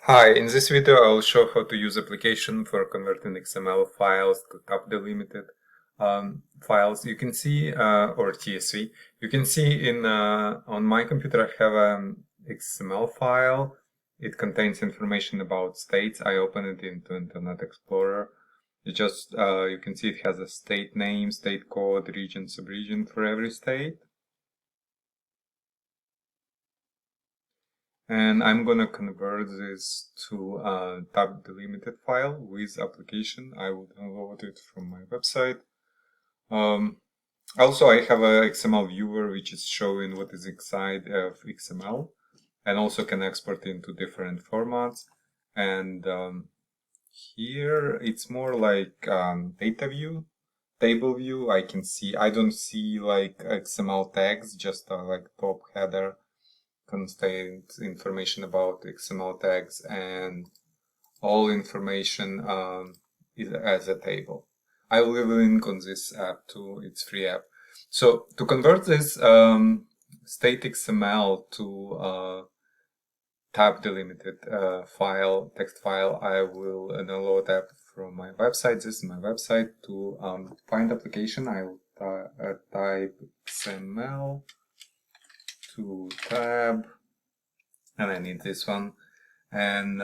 Hi, in this video I'll show how to use application for converting XML files to tab delimited files. You can see, or TSV, you can see on my computer I have an XML file. It contains information about states. I open it into Internet Explorer. You can see it has a state name, state code, region, subregion for every state. And I'm gonna convert this to a tab delimited file with application. I will download it from my website. Also, I have a XML Viewer which is showing what is inside of XML, and also can export into different formats. And here it's more like data view, table view. I don't see like XML tags, just like top header contains information about XML tags, and all information is as a table. I will leave a link on this app too. It's a free app. So to convert this state XML to tab delimited text file, I will download app from my website. This is my website. To find application, I will type XML To Tab, and I need this one, and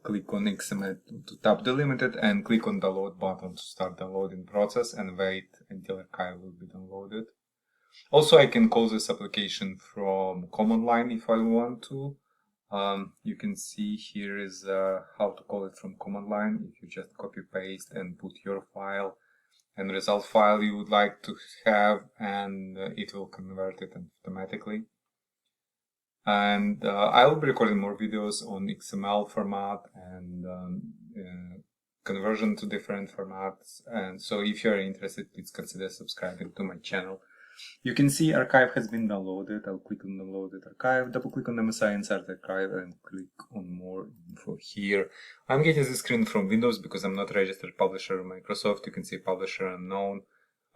click on Xml To Tab Delimited and click on download button to start downloading process, and wait until archive will be downloaded. Also, I can call this application from command line if I want to. You can see here is how to call it from command line. If you just copy paste and put your file and result file you would like to have, and it will convert it automatically. And I will be recording more videos on XML format and conversion to different formats. And so if you're interested, please consider subscribing to my channel. You can see archive has been downloaded. I'll click on downloaded archive, double click on MSI insert archive, and click on more info here. I'm getting this screen from Windows because I'm not a registered publisher on Microsoft. You can see publisher unknown.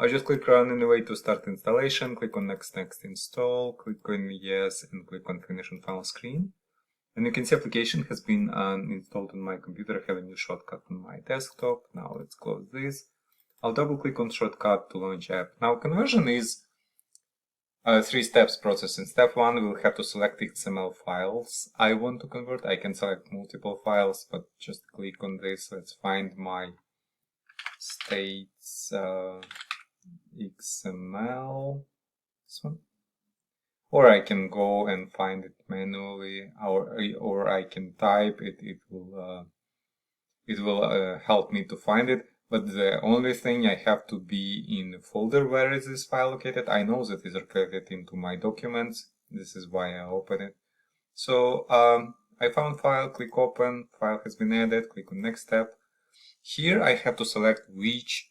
I'll just click run anyway to start installation, click on next install, click on yes, and click on finish on final screen. And you can see application has been installed on my computer. I have a new shortcut on my desktop. Now let's close this. I'll double click on shortcut to launch app. Now conversion is a 3 steps process. In step 1, we'll have to select XML files I want to convert. I can select multiple files, but just click on this. Let's find my states XML, this one, or I can go and find it manually, or I can type it. It will help me to find it. But the only thing, I have to be in the folder where is this file located. I know that it is located into my documents. This is why I open it. So I found file, click open, file has been added, click on next step. Here I have to select which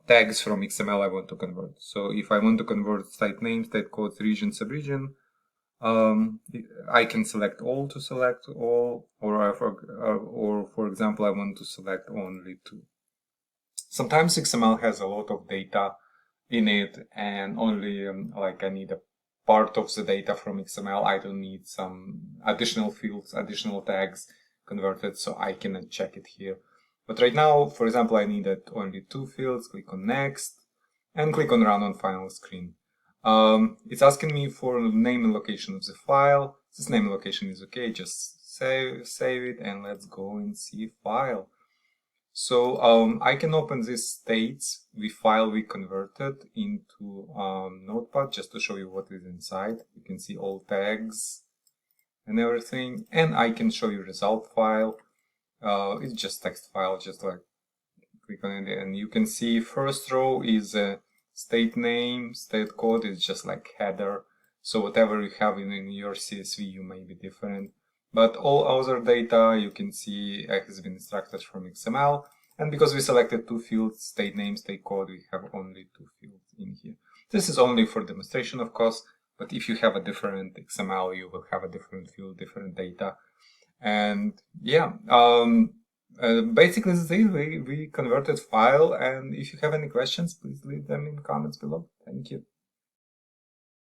tags from XML I want to convert. So if I want to convert state name, state code, region, subregion, I can select all to select all, or for example, I want to select only 2. Sometimes XML has a lot of data in it, and only like I need a part of the data from XML. I don't need some additional fields, additional tags converted, so I can check it here. But right now, for example, I needed only 2 fields. Click on next and click on run on final screen. It's asking me for the name and location of the file. This name and location is okay. Just save it, and let's go and see file. So I can open these states, the file we converted, into Notepad just to show you what is inside. You can see all tags and everything, and I can show you result file. It's just text file, just like click on it, and you can see first row is a state name, state code is just like header. So whatever you have in your CSV, you may be different. But all other data you can see has been extracted from XML. And because we selected 2 fields, state name, state code, we have only 2 fields in here. This is only for demonstration, of course, but if you have a different XML, you will have a different field, different data. And yeah, basically this is we converted file, and if you have any questions, please leave them in comments below. Thank you.